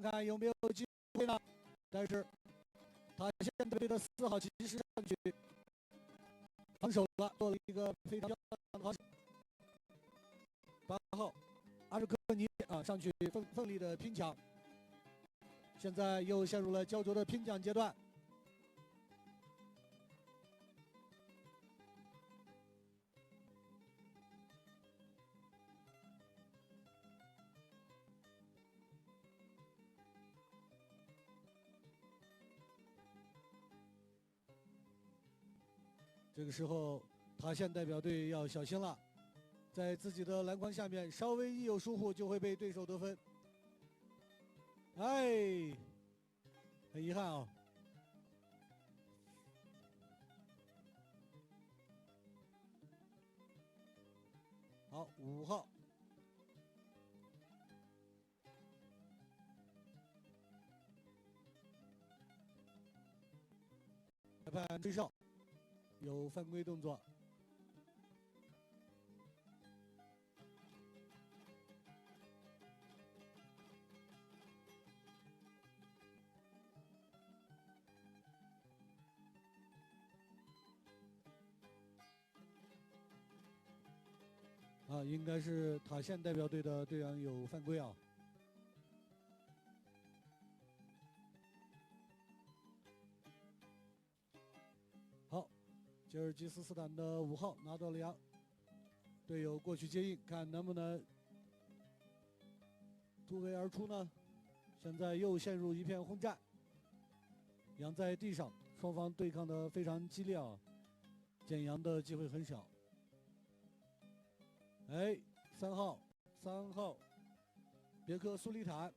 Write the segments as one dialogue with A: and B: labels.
A: 看看有没有机会呢？但是塔县队的4号及时上去防守了，做了一个非常漂亮的防守。8号阿什科尼上去奋力的拼抢，现在又陷入了焦灼的拼抢阶段。这个时候，塔县代表队要小心了，在自己的篮筐下面稍微一有疏忽就会被对手得分。哎，很遗憾啊。好，5号。裁判吹哨，有犯规动作。应该是塔县代表队的队员有犯规啊。好，吉尔吉斯斯坦的5号拿到了羊，队友过去接应，看能不能突围而出呢？现在又陷入一片混战，羊在地上，双方对抗的非常激烈啊，捡羊的机会很小。哎，3号，别克苏利坦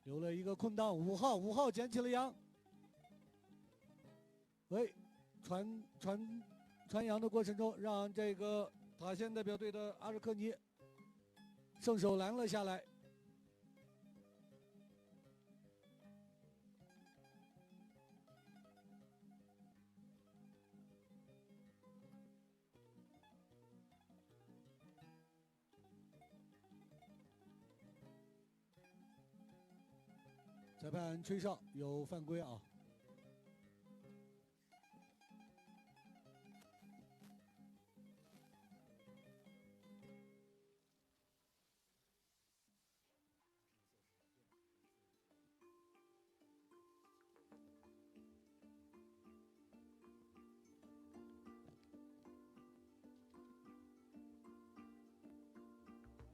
A: 留了一个空档，5号捡起了羊。喂，传羊的过程中，让这个塔县代表队的阿什科尼顺手拦了下来。裁判吹哨，有犯规啊。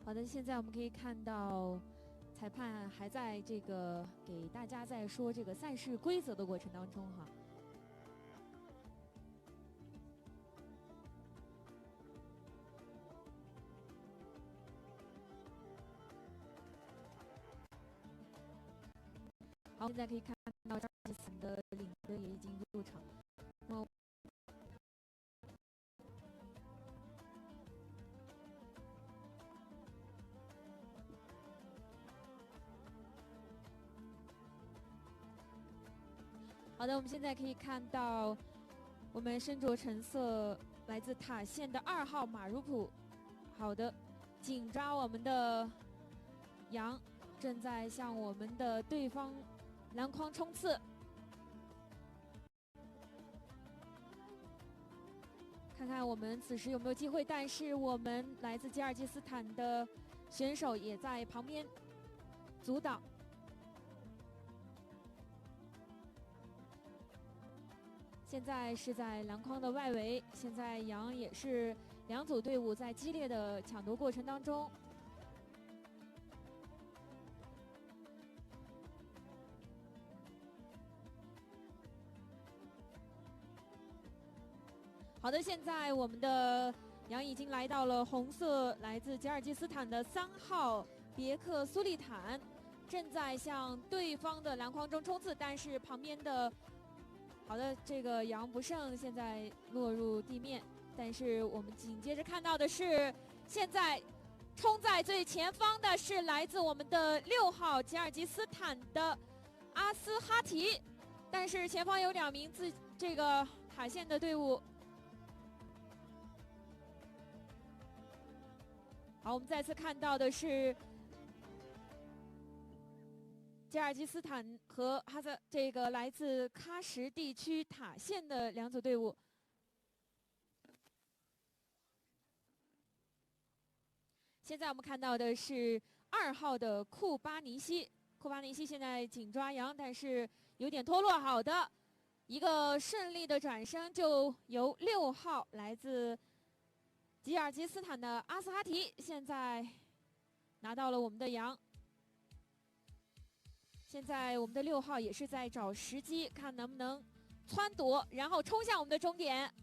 B: 好的，现在我们可以看到，裁判还在这个给大家在说这个赛事规则的过程当中哈。好，现在可以看到张继伞的领队也已经入场。好的，我们现在可以看到，我们身着橙色来自塔县的2号马如普，好的，紧抓我们的羊，正在向我们的对方篮筐冲刺。看看我们此时有没有机会，但是我们来自吉尔吉斯斯坦的选手也在旁边阻挡。现在是在篮筐的外围，现在羊也是2组队伍在激烈的抢夺过程当中。好的，现在我们的羊已经来到了红色，来自吉尔吉斯斯坦的3号别克苏利坦，正在向对方的篮筐中冲刺，但是旁边的。好的，这个杨不胜现在落入地面，但是我们紧接着看到的是，现在冲在最前方的是来自我们的6号吉尔吉斯斯坦的阿斯哈提，但是前方有2名这个塔县的队伍。好，我们再次看到的是吉尔吉斯斯坦和这个来自喀什地区塔县的两组队伍。现在我们看到的是2号的库巴尼西，库巴尼西现在紧抓羊，但是有点脱落。好的，一个顺利的转身，就由6号来自吉尔吉斯斯坦的阿斯哈提现在拿到了我们的羊。现在我们的6号也是在找时机，看能不能撺夺，然后冲向我们的终点。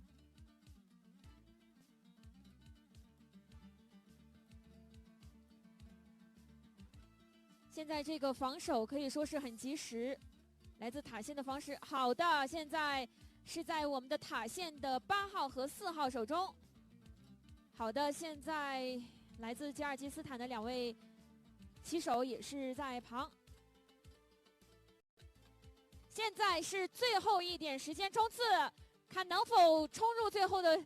B: 现在这个防守可以说是很及时，来自塔县的方式。好的，现在是在我们的塔县的8号和4号手中。好的，现在来自吉尔吉斯斯坦的2位骑手也是在旁。现在是最后一点时间冲刺，看能否冲入最后的。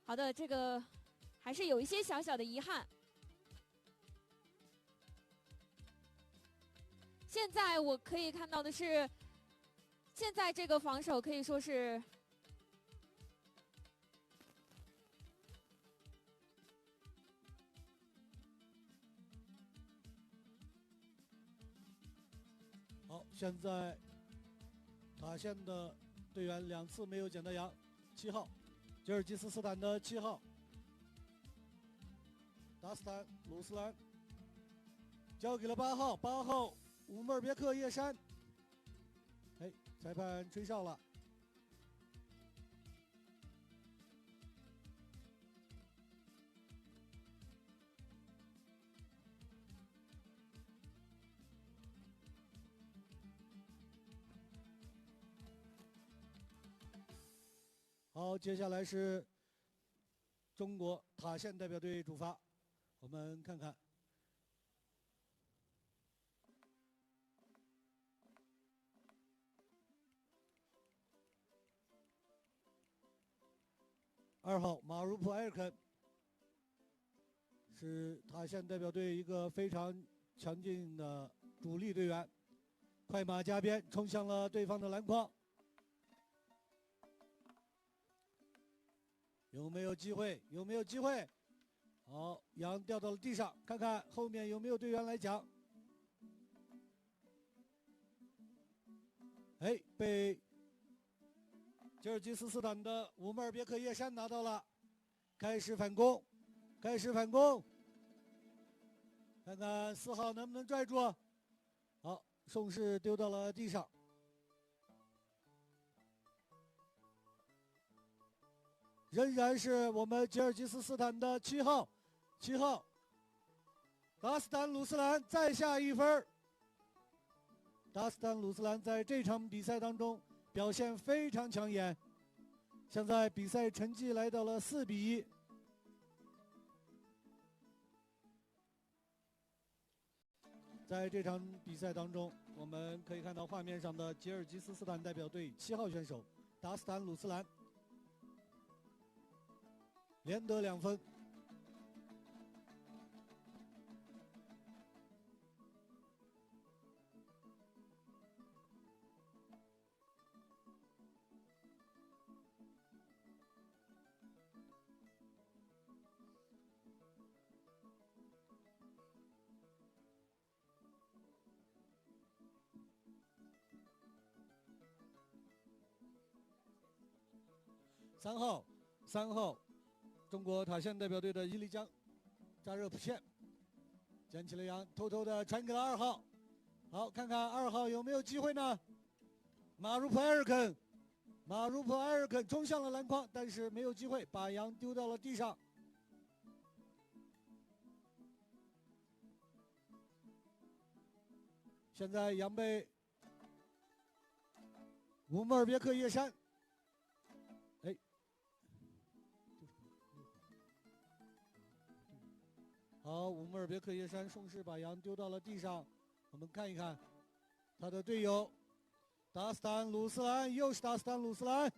B: 好的，这个还是有一些小小的遗憾。现在我可以看到的是，现在这个防守可以说是
A: 好，现在塔县的队员2次没有捡到羊，7号，吉尔吉斯斯坦的7号达斯坦鲁斯兰交给了8号，8号乌梅尔别克叶山。哎，裁判吹哨了。好，接下来是中国塔县代表队出发，我们看看。2号马如普埃尔肯是塔县代表队一个非常强劲的主力队员，快马加鞭冲向了对方的篮筐，有没有机会？有没有机会？好，羊掉到了地上，看看后面有没有队员来抢。哎，被吉尔吉斯斯坦的乌梅尔别克叶山拿到了，开始反攻，开始反攻，看看4号能不能拽住。好，宋氏丢到了地上。仍然是我们吉尔吉斯斯坦的7号达斯坦鲁斯兰再下1分。达斯坦鲁斯兰在这场比赛当中表现非常抢眼，现在比赛成绩来到了4比1。在这场比赛当中，我们可以看到画面上的吉尔吉斯斯坦代表队7号选手达斯坦鲁斯兰连得2分。3号，中国塔县代表队的伊犁江扎热普县捡起了羊，偷偷的传给了2号。好，看看2号有没有机会呢？马如普埃尔肯冲向了篮筐，但是没有机会，把羊丢到了地上。现在羊被乌梅尔别克叶山，哎，好，乌梅尔别克叶山顺势把羊丢到了地上。我们看一看他的队友达斯坦鲁斯兰，又是达斯坦鲁斯兰。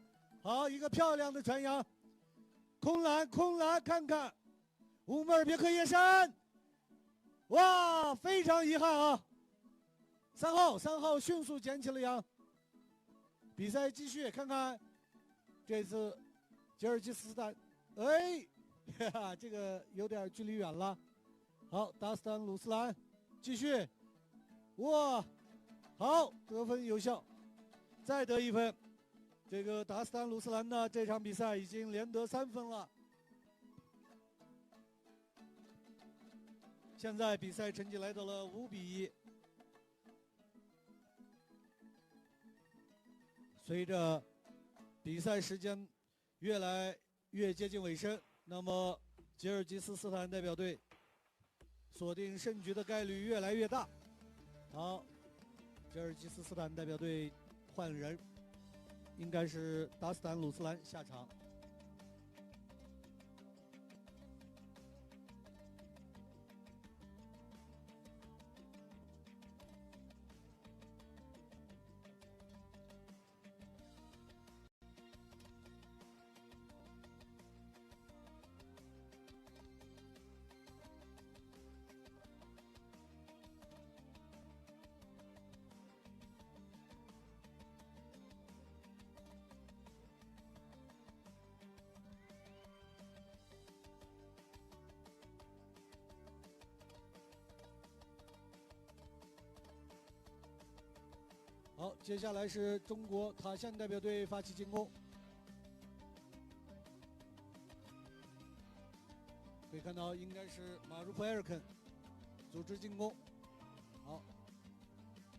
A: 好，一个漂亮的传扬，空篮，看看乌梅尔别克叶山，哇，非常遗憾啊！3号迅速捡起了羊。比赛继续，看看这次吉尔吉斯斯坦，哎，哈，这个有点距离远了。好，达斯坦鲁斯兰继续，哇，好，得分有效，再得1分。这个达斯坦鲁斯兰呢，这场比赛已经连得3分了。现在比赛成绩来到了5比1。随着比赛时间越来越接近尾声，那么吉尔吉斯斯坦代表队锁定胜局的概率越来越大。好，吉尔吉斯斯坦代表队换人，应该是达斯坦鲁斯兰下场。好，接下来是中国塔县代表队发起进攻，可以看到应该是马如普埃尔肯组织进攻。好，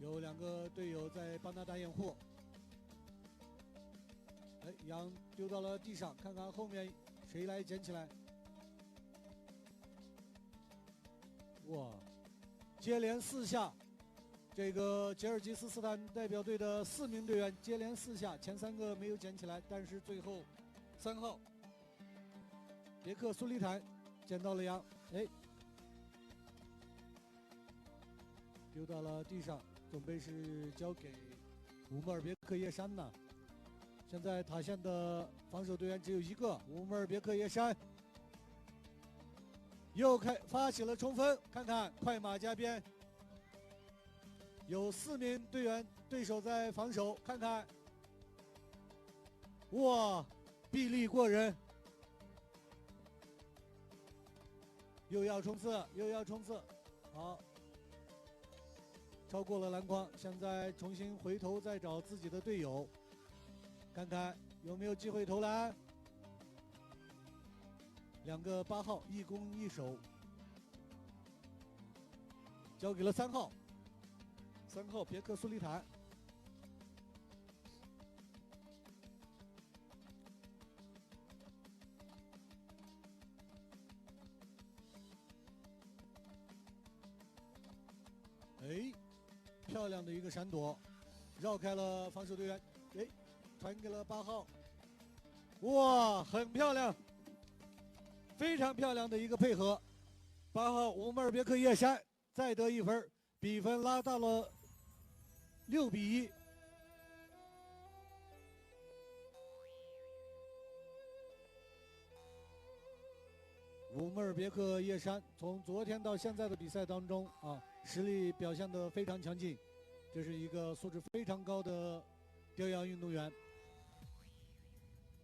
A: 有2个队友在帮他打掩护。哎，羊丢到了地上，看看后面谁来捡起来。哇，接连4下。这个吉尔吉斯斯坦代表队的4名队员接连4下，前3个没有捡起来，但是最后3号别克苏利坦捡到了羊，哎，丢到了地上，准备是交给乌梅尔别克叶山呢。现在塔县的防守队员只有1个，乌梅尔别克叶山又发起了冲锋，看看快马加鞭。有4名对手在防守，看看，哇，臂力过人，又要冲刺，好，超过了篮筐，现在重新回头再找自己的队友，看看有没有机会投篮。2个8号1攻1守，交给了3号。3号别克苏利坦，哎，漂亮的一个闪躲，绕开了防守队员，哎，传给了8号，哇，很漂亮，非常漂亮的一个配合。8号乌梅尔别克叶山再得1分，比分拉到了6比1。乌梅尔别克叶山从昨天到现在的比赛当中啊，实力表现得非常强劲，这是一个素质非常高的吊羊运动员。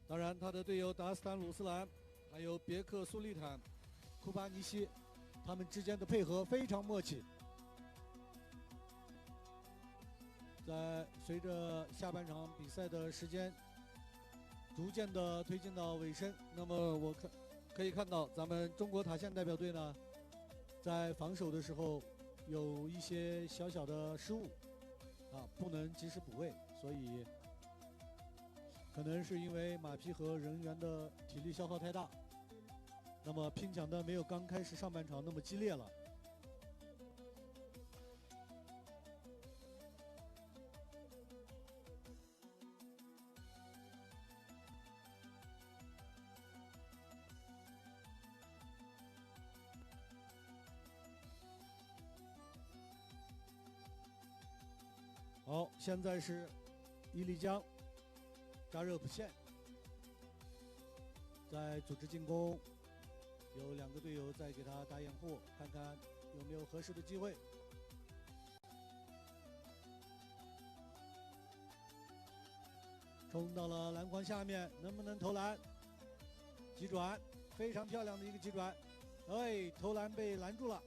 A: 当然，他的队友达斯坦鲁斯兰，还有别克苏利坦、库巴尼西，他们之间的配合非常默契。在随着下半场比赛的时间逐渐的推进到尾声，那么我可以看到咱们中国塔县代表队呢，在防守的时候有一些小小的失误，啊，不能及时补位，所以可能是因为马匹和人员的体力消耗太大，那么拼抢的没有刚开始上半场那么激烈了。好，现在是伊犁江扎热普县在组织进攻，有2个队友在给他打掩护，看看有没有合适的机会。冲到了篮筐下面，能不能投篮？急转，非常漂亮的一个急转，哎，投篮被拦住了。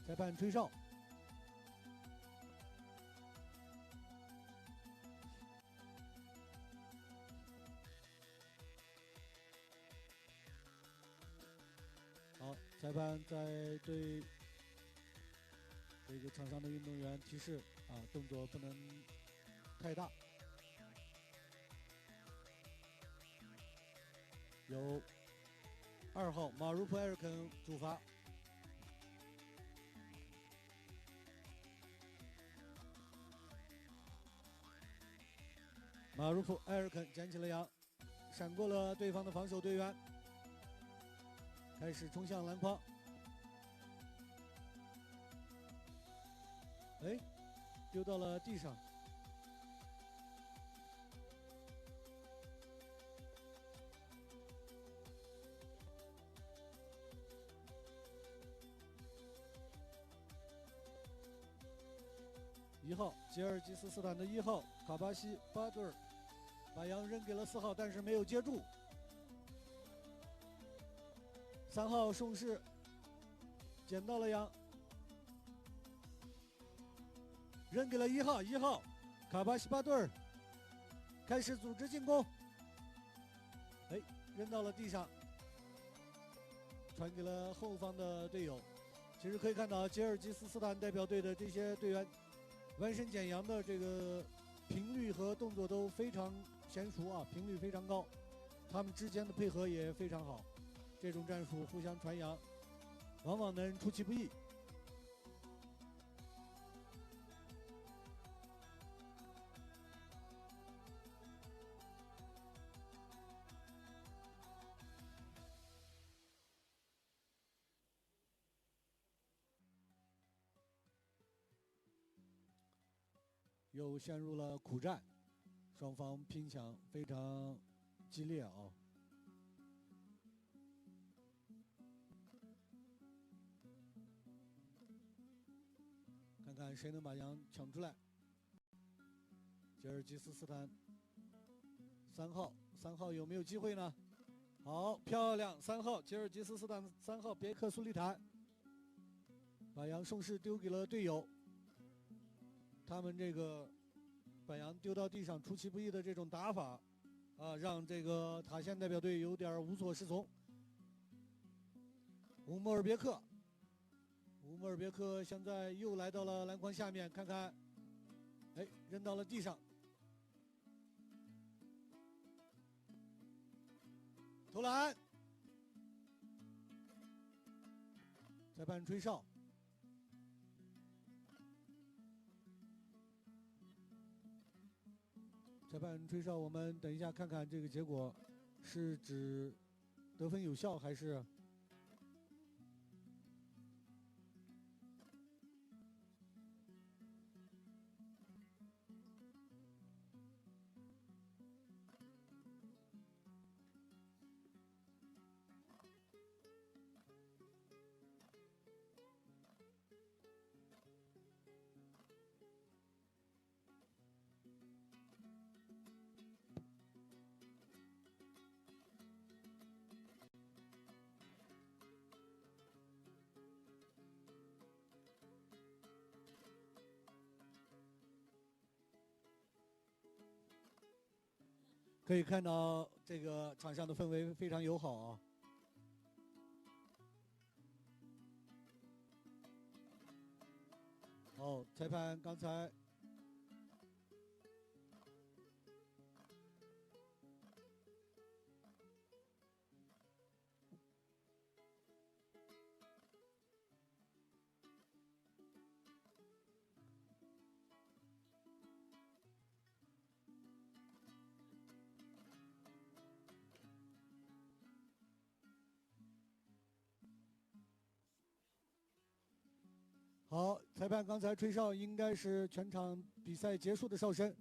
A: 裁判吹哨。好，裁判在对这个场上的运动员提示啊，动作不能太大。由2号马如普·艾尔肯主罚。马如普·艾尔肯捡起了羊，闪过了对方的防守队员，开始冲向篮筐。哎，丢到了地上。1号吉尔吉斯斯坦的1号卡巴西巴顿尔把羊扔给了4号，但是没有接住。3号宋世捡到了羊，扔给了1号，1号卡巴西巴顿尔开始组织进攻，哎，扔到了地上，传给了后方的队友。其实可以看到吉尔吉斯斯坦代表队的这些队员弯身捡羊的这个频率和动作都非常娴熟啊，频率非常高，他们之间的配合也非常好。这种战术互相传扬，往往能出其不意。又陷入了苦战，双方拼抢非常激烈啊。看看谁能把羊抢出来。吉尔吉斯斯坦3号有没有机会呢？好，漂亮，3号吉尔吉斯斯坦3号别克苏利坦把羊顺势丢给了队友。他们这个把羊丢到地上出其不意的这种打法啊，让这个塔县代表队有点无所适从。乌莫尔别克现在又来到了篮筐下面，看看，哎，扔到了地上，投篮，裁判吹哨。裁判吹哨，我们等一下看看这个结果，是指得分有效还是？可以看到这个场上的氛围非常友好啊。哦，裁判刚才好，裁判刚才吹哨，应该是全场比赛结束的哨声。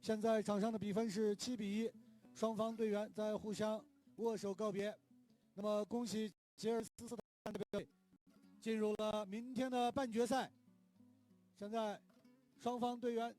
A: 现在场上的比分是7比1，双方队员在互相握手告别。那么恭喜吉尔吉斯斯坦代表队进入了明天的半决赛。现在双方队员